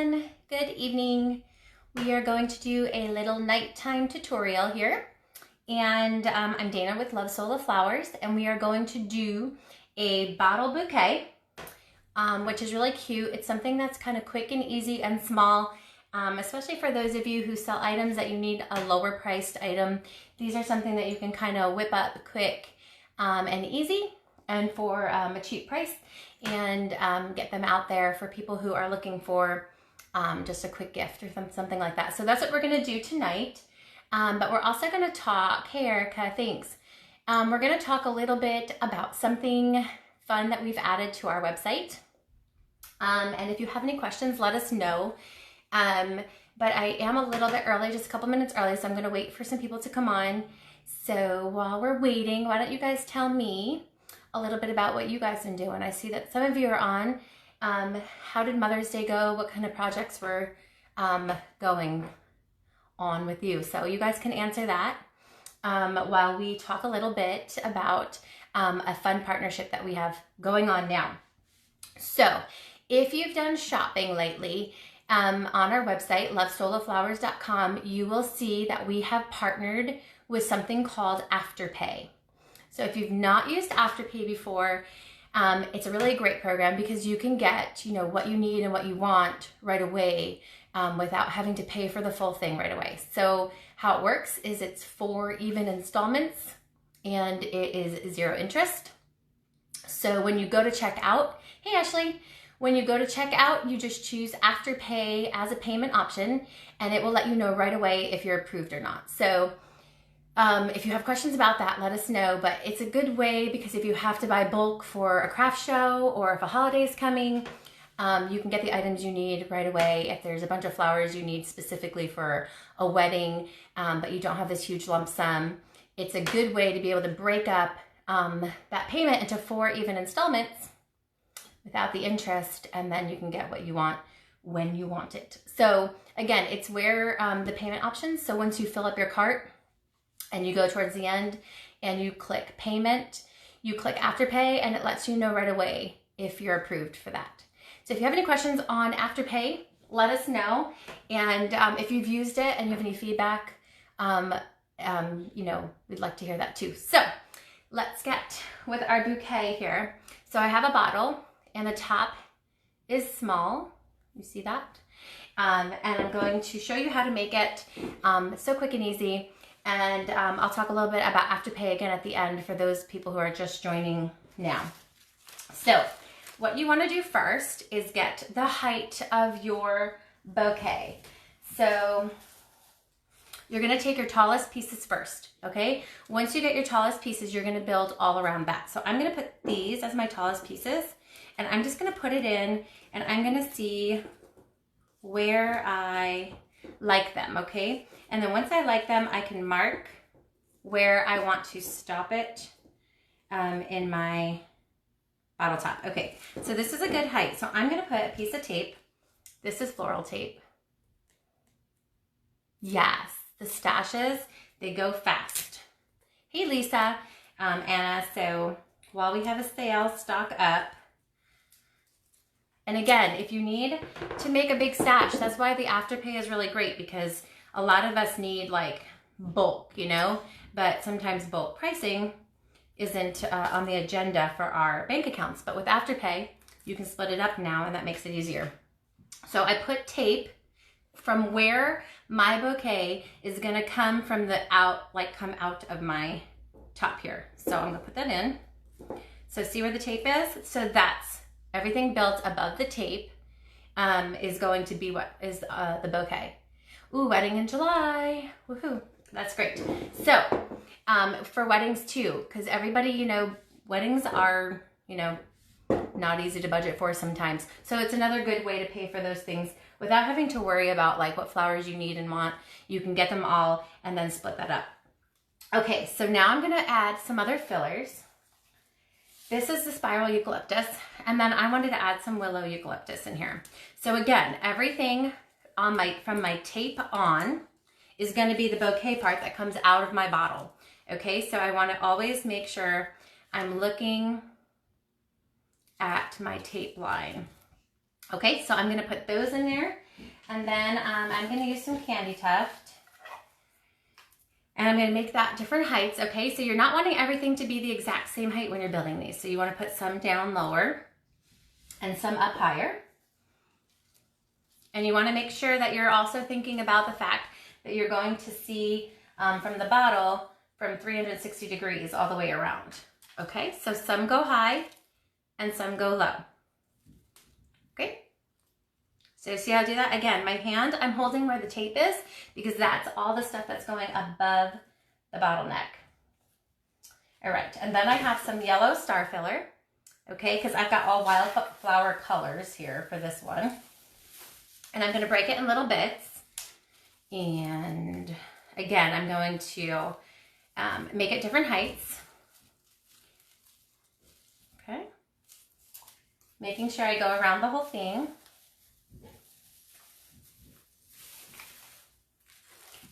everyone, good evening. We are going to do a little nighttime tutorial here, and I'm Dana with Love Soul of Flowers, and we are going to do a bottle bouquet, which is really cute. It's something that's kind of quick and easy and small, especially for those of you who sell items that you need a lower priced item. These are something that you can kind of whip up quick and easy and for a cheap price, and get them out there for people who are looking for just a quick gift or something like that. So that's what we're gonna do tonight. But we're also gonna talk, hey Erica, thanks. We're gonna talk a little bit about something fun that we've added to our website. And if you have any questions, let us know. But I am a little bit early, just a couple minutes early, so I'm gonna wait for some people to come on. So while we're waiting, why don't you guys tell me a little bit about what you guys have been doing. I see that some of you are on. How did Mother's Day go? What kind of projects were going on with you? So you guys can answer that while we talk a little bit about a fun partnership that we have going on now. So if you've done shopping lately, on our website, lovesoulofflowers.com, you will see that we have partnered with something called Afterpay. So if you've not used Afterpay before, it's a really great program because you can get, what you need and what you want right away without having to pay for the full thing right away. So how it works is it's 4 even installments and it is 0 interest. So when you go to check out, hey Ashley, when you go to check out, you just choose Afterpay as a payment option and it will let you know right away if you're approved or not. So if you have questions about that, let us know, but it's a good way because if you have to buy bulk for a craft show or if a holiday is coming, you can get the items you need right away. If there's a bunch of flowers you need specifically for a wedding, but you don't have this huge lump sum, it's a good way to be able to break up that payment into 4 even installments without the interest, and then you can get what you want when you want it. So again, it's where the payment options, so once you fill up your cart, and you go towards the end and you click payment, you click Afterpay, and it lets you know right away if you're approved for that. So if you have any questions on Afterpay, let us know. And if you've used it and you have any feedback, we'd like to hear that too. So let's get with our bouquet here. So I have a bottle and the top is small. You see that? And I'm going to show you how to make it so quick and easy. And I'll talk a little bit about Afterpay again at the end for those people who are just joining now. So what you want to do first is get the height of your bouquet. So you're going to take your tallest pieces first, okay? Once you get your tallest pieces, you're going to build all around that. So I'm going to put these as my tallest pieces, and I'm just going to put it in, and I'm going to see where I like them, okay? And then once I like them, I can mark where I want to stop it in my bottle top. Okay, so this is a good height. So I'm gonna put a piece of tape. This is floral tape. Yes, the stashes, they go fast. Hey Lisa, Anna, so while we have a sale, stock up. And again, if you need to make a big stash, that's why the Afterpay is really great, because a lot of us need like bulk, but sometimes bulk pricing isn't on the agenda for our bank accounts. But with Afterpay, you can split it up now, and that makes it easier. So I put tape from where my bouquet is gonna come from come out of my top here. So I'm gonna put that in. So see where the tape is? So that's everything built above the tape is going to be what is the bouquet. Ooh, wedding in July, woohoo, that's great. So for weddings too, because everybody, weddings are, not easy to budget for sometimes. So it's another good way to pay for those things without having to worry about like what flowers you need and want. You can get them all and then split that up. Okay, so now I'm gonna add some other fillers. This is the spiral eucalyptus, and then I wanted to add some willow eucalyptus in here. So again, everything from my tape on is going to be the bouquet part that comes out of my bottle. Okay, so I want to always make sure I'm looking at my tape line. Okay, so I'm gonna put those in there, and then I'm gonna use some candy tuft. And I'm gonna make that different heights, okay? So you're not wanting everything to be the exact same height when you're building these. So you wanna put some down lower and some up higher. And you wanna make sure that you're also thinking about the fact that you're going to see from the bottle from 360 degrees all the way around, okay? So some go high and some go low, okay? So see how I do that? Again, my hand, I'm holding where the tape is because that's all the stuff that's going above the bottleneck. All right, and then I have some yellow star filler, okay, because I've got all wildflower colors here for this one. And I'm gonna break it in little bits. And again, I'm going to make it different heights. Okay. Making sure I go around the whole thing.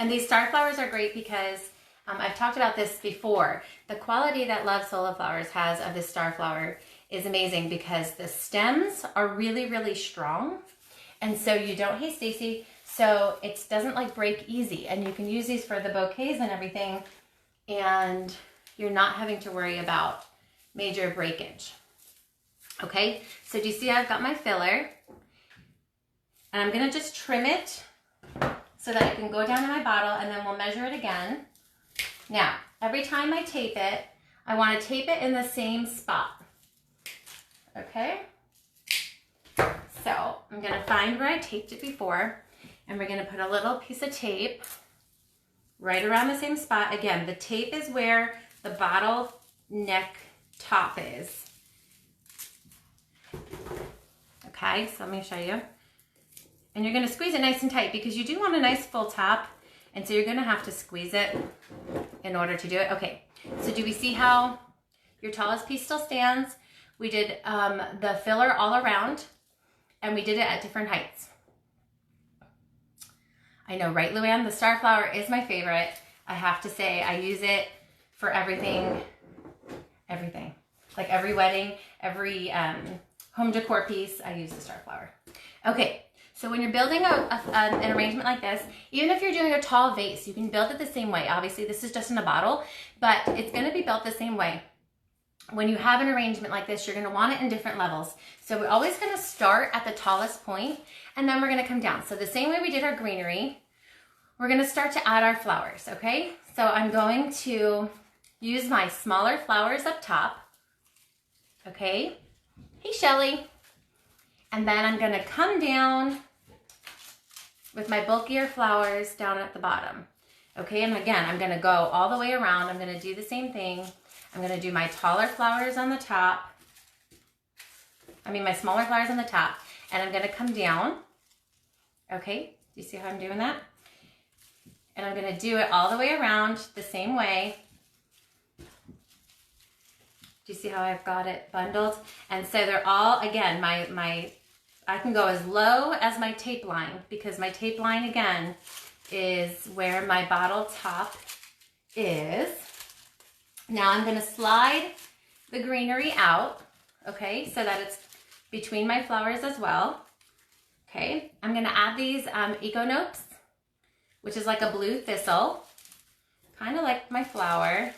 And these star flowers are great because I've talked about this before. The quality that Love Sola Flowers has of this star flower is amazing because the stems are really, really strong. And so you don't, hey Stacy, so it doesn't like break easy. And you can use these for the bouquets and everything. And you're not having to worry about major breakage. Okay, so do you see I've got my filler? And I'm gonna just trim it so that it can go down in my bottle, and then we'll measure it again. Now, every time I tape it, I want to tape it in the same spot. Okay? So, I'm going to find where I taped it before, and we're going to put a little piece of tape right around the same spot. Again, the tape is where the bottle neck top is. Okay, so let me show you. And you're gonna squeeze it nice and tight because you do want a nice full top. And so you're gonna have to squeeze it in order to do it. Okay, so do we see how your tallest piece still stands? We did the filler all around and we did it at different heights. I know, right, Luann? The star flower is my favorite. I have to say, I use it for everything. Like every wedding, every home decor piece, I use the star flower. Okay. So when you're building an arrangement like this, even if you're doing a tall vase, you can build it the same way. Obviously, this is just in a bottle, but it's gonna be built the same way. When you have an arrangement like this, you're gonna want it in different levels. So we're always gonna start at the tallest point, and then we're gonna come down. So the same way we did our greenery, we're gonna start to add our flowers, okay? So I'm going to use my smaller flowers up top, okay? Hey, Shelly. And then I'm gonna come down with my bulkier flowers down at the bottom. Okay, and again, I'm gonna go all the way around. I'm gonna do the same thing. I'm gonna do my taller flowers on the top. My smaller flowers on the top. And I'm gonna come down. Okay, do you see how I'm doing that? And I'm gonna do it all the way around the same way. Do you see how I've got it bundled? And so they're all, again, I can go as low as my tape line because my tape line, again, is where my bottle top is. Now I'm gonna slide the greenery out, okay, so that it's between my flowers as well. Okay, I'm gonna add these Eco Nopes, which is like a blue thistle, kind of like my flower,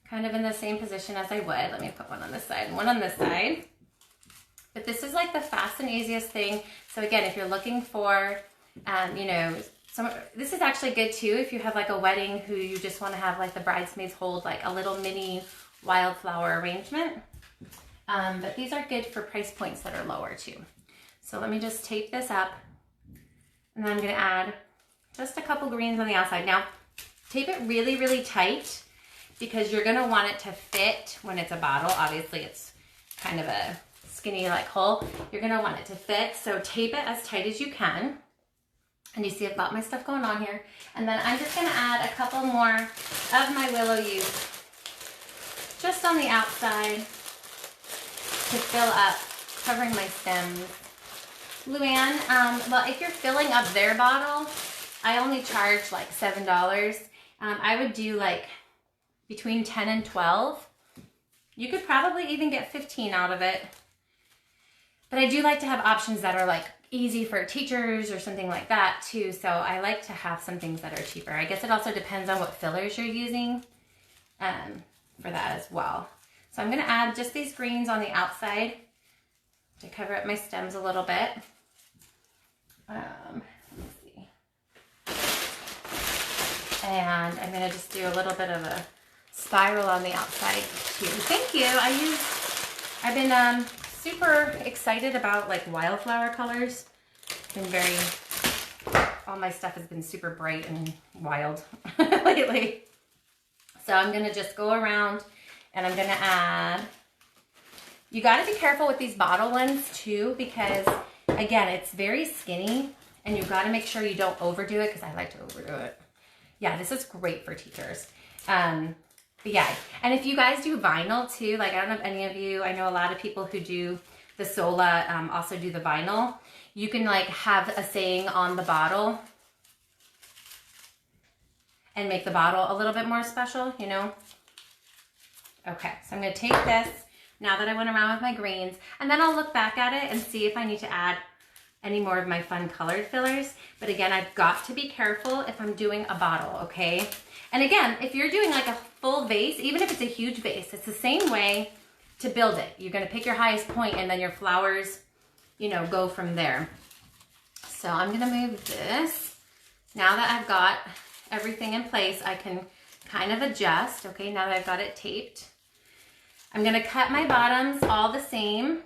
kind of in the same position as I would. Let me put one on this side and one on this side. But this is like the fast and easiest thing. So again, if you're looking for, this is actually good too if you have like a wedding who you just want to have like the bridesmaids hold like a little mini wildflower arrangement. But these are good for price points that are lower too. So let me just tape this up, and then I'm going to add just a couple greens on the outside. Now, tape it really, really tight because you're going to want it to fit when it's a bottle. Obviously, it's kind of a skinny like hole. You're gonna want it to fit, so tape it as tight as you can. And you see I've got my stuff going on here. And then I'm just gonna add a couple more of my willow youth just on the outside to fill up, covering my stems. Luann, well, if you're filling up their bottle, I only charge like $7. I would do like between 10 and 12. You could probably even get 15 out of it. But I do like to have options that are like easy for teachers or something like that too. So I like to have some things that are cheaper. I guess it also depends on what fillers you're using for that as well. So I'm gonna add just these greens on the outside to cover up my stems a little bit. Let's see. And I'm gonna just do a little bit of a spiral on the outside too. Thank you. I've been super excited about like wildflower colors. All my stuff has been super bright and wild lately. So I'm gonna just go around and I'm gonna add, you gotta be careful with these bottle ones too, because again, it's very skinny and you've gotta make sure you don't overdo it, because I like to overdo it. Yeah, this is great for teachers. But yeah, and if you guys do vinyl too, like I don't know if any of you, I know a lot of people who do the Sola also do the vinyl. You can like have a saying on the bottle and make the bottle a little bit more special, you know? Okay, so I'm gonna take this now that I went around with my greens, and then I'll look back at it and see if I need to add any more of my fun colored fillers. But again, I've got to be careful if I'm doing a bottle, okay? And again, if you're doing like a full vase, even if it's a huge vase, it's the same way to build it. You're gonna pick your highest point and then your flowers, you know, go from there. So I'm gonna move this. Now that I've got everything in place, I can kind of adjust, okay, now that I've got it taped. I'm gonna cut my bottoms all the same,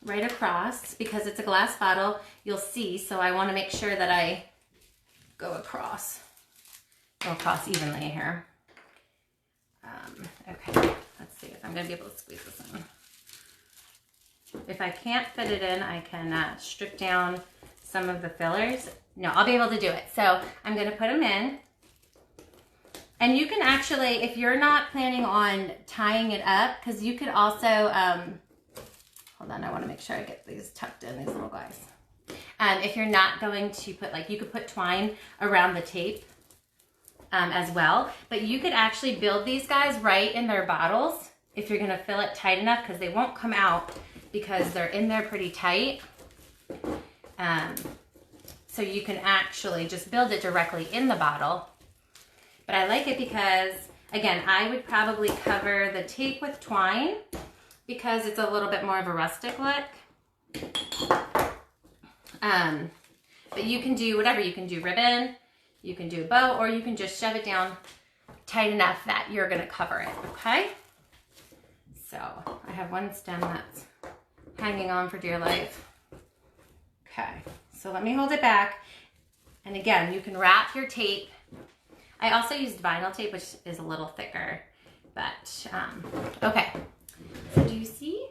right across, because it's a glass bottle, you'll see, so I wanna make sure that I go across evenly here. Okay, let's see if I'm gonna be able to squeeze this in. If I can't fit it in, I can strip down some of the fillers. No, I'll be able to do it. So I'm gonna put them in. And you can actually, if you're not planning on tying it up, because you could also, hold on, I wanna make sure I get these tucked in, these little guys. If you're not going to put, like, you could put twine around the tape as well, but you could actually build these guys right in their bottles if you're gonna fill it tight enough, because they won't come out because they're in there pretty tight. So you can actually just build it directly in the bottle. But I like it because, again, I would probably cover the tape with twine because it's a little bit more of a rustic look. But you can do whatever. You can do ribbon, you can do a bow, or you can just shove it down tight enough that you're gonna cover it, okay? So I have one stem that's hanging on for dear life. Okay, so let me hold it back. And again, you can wrap your tape. I also used vinyl tape, which is a little thicker, but okay. So do you see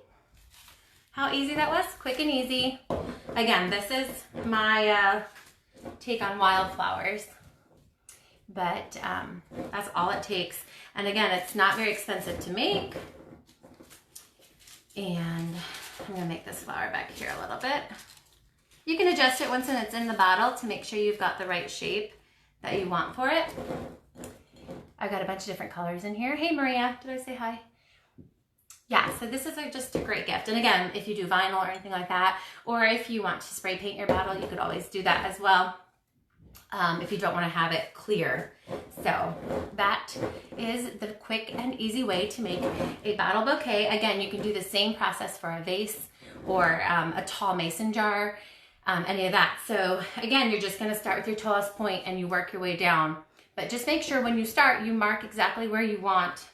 how easy that was? Quick and easy. Again, this is my take on wildflowers, but that's all it takes. And again, it's not very expensive to make. And I'm gonna make this flower back here a little bit. You can adjust it once it's in the bottle to make sure you've got the right shape that you want for it. I've got a bunch of different colors in here. Hey Maria, did I say hi? Yeah, so this is just a great gift. And again, if you do vinyl or anything like that, or if you want to spray paint your bottle, you could always do that as well. If you don't want to have it clear. So that is the quick and easy way to make a bottle bouquet. Again, you can do the same process for a vase or a tall mason jar, any of that. So again, you're just going to start with your tallest point and you work your way down. But just make sure when you start, you mark exactly where you want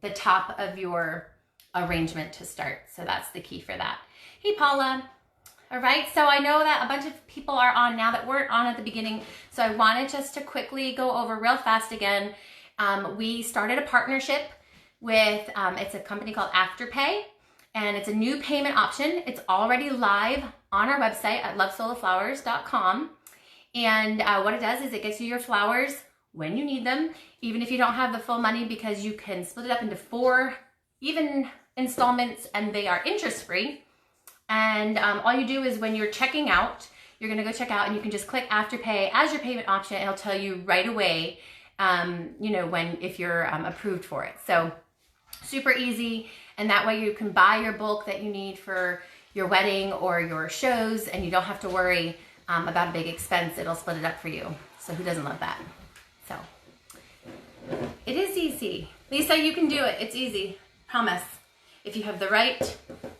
the top of your arrangement to start. So that's the key for that. Hey Paula. All right, so I know that a bunch of people are on now that weren't on at the beginning, so I wanted just to quickly go over real fast again. We started a partnership with, it's a company called Afterpay, and it's a new payment option. It's already live on our website at lovesolaflowers.com, and what it does is it gets you your flowers when you need them, even if you don't have the full money, because you can split it up into 4 even installments, and they are interest-free. And all you do is when you're checking out, you're gonna go check out and you can just click Afterpay as your payment option. It'll tell you right away, you know, if you're approved for it. So super easy, and that way you can buy your bulk that you need for your wedding or your shows, and you don't have to worry about a big expense. It'll split it up for you. So who doesn't love that? So it is easy. Lisa, you can do it. It's easy. Promise. If you have the right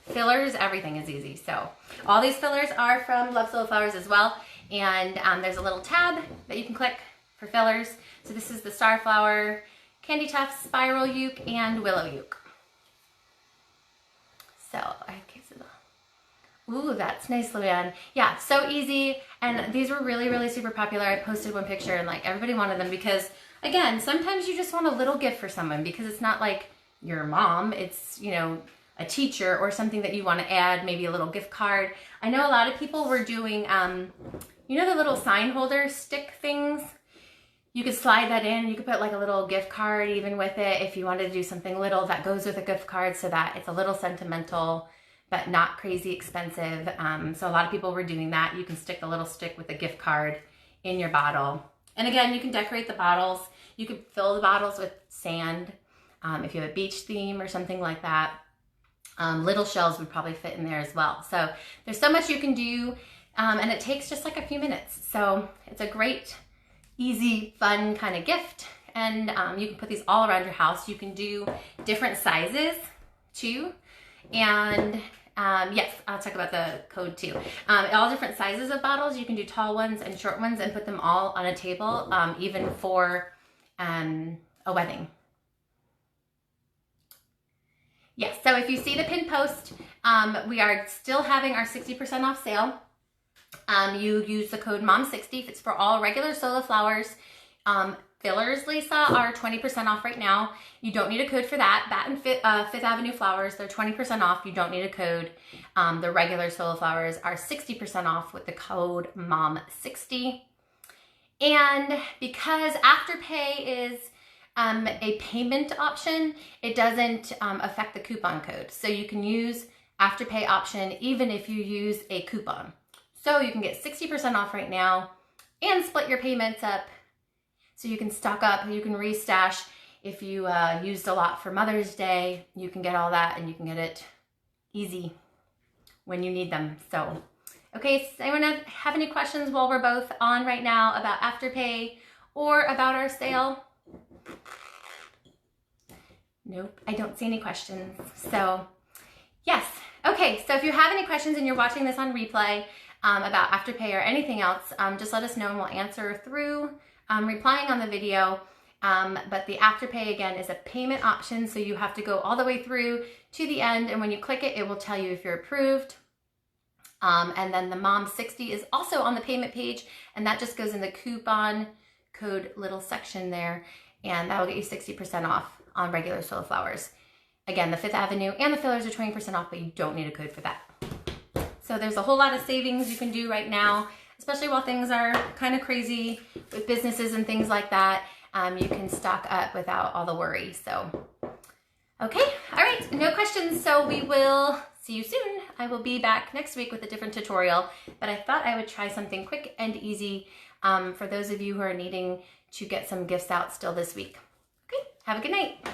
fillers, everything is easy. So all these fillers are from Love Soul Flowers as well. And there's a little tab that you can click for fillers. So this is the Starflower, Candy Tuft, Spiral Uke, and Willow Uke. So, ooh, that's nice, Luann. Yeah, so easy. And these were really, really super popular. I posted one picture and like everybody wanted them because, again, sometimes you just want a little gift for someone because it's not like your mom. It's, you know, a teacher or something that you want to add, maybe a little gift card. I know a lot of people were doing, you know, the little sign holder stick things. You could slide that in. You could put like a little gift card even with it if you wanted to do something little that goes with a gift card so that it's a little sentimental but not crazy expensive. So a lot of people were doing that. You can stick the little stick with a gift card in your bottle. And again, you can decorate the bottles. You could fill the bottles with sand if you have a beach theme or something like that. Little shells would probably fit in there as well. So there's so much you can do, and it takes just like a few minutes. So it's a great, easy, fun kind of gift. And you can put these all around your house. You can do different sizes too. And yes, I'll talk about the code too. All different sizes of bottles. You can do tall ones and short ones and put them all on a table, even for a wedding. Yes, so if you see the pin post, we are still having our 60% off sale. You use the code MOM60. It's for all regular Sola Flowers. Fillers, Lisa, are 20% off right now. You don't need a code for that. That and Fifth Avenue Flowers, they're 20% off. You don't need a code. The regular Sola Flowers are 60% off with the code MOM60. And because Afterpay is a payment option, it doesn't affect the coupon code. So you can use Afterpay option even if you use a coupon. So you can get 60% off right now and split your payments up. So you can stock up, you can restash. If you used a lot for Mother's Day, you can get all that and you can get it easy when you need them. So, okay, so anyone have any questions while we're both on right now about Afterpay or about our sale? Nope, I don't see any questions. So, yes. Okay, so if you have any questions and you're watching this on replay about Afterpay or anything else, just let us know and we'll answer through replying on the video. But the Afterpay, again, is a payment option, so you have to go all the way through to the end, and when you click it, it will tell you if you're approved. And then the MOM60 is also on the payment page, and that just goes in the coupon code little section there, and that will get you 60% off on regular Sola Flowers. Again, the Fifth Avenue and the fillers are 20% off, but you don't need a code for that. So there's a whole lot of savings you can do right now, especially while things are kind of crazy with businesses and things like that. You can stock up without all the worry. So, okay, all right, no questions. So we will see you soon. I will be back next week with a different tutorial, but I thought I would try something quick and easy for those of you who are needing to get some gifts out still this week. Okay, have a good night.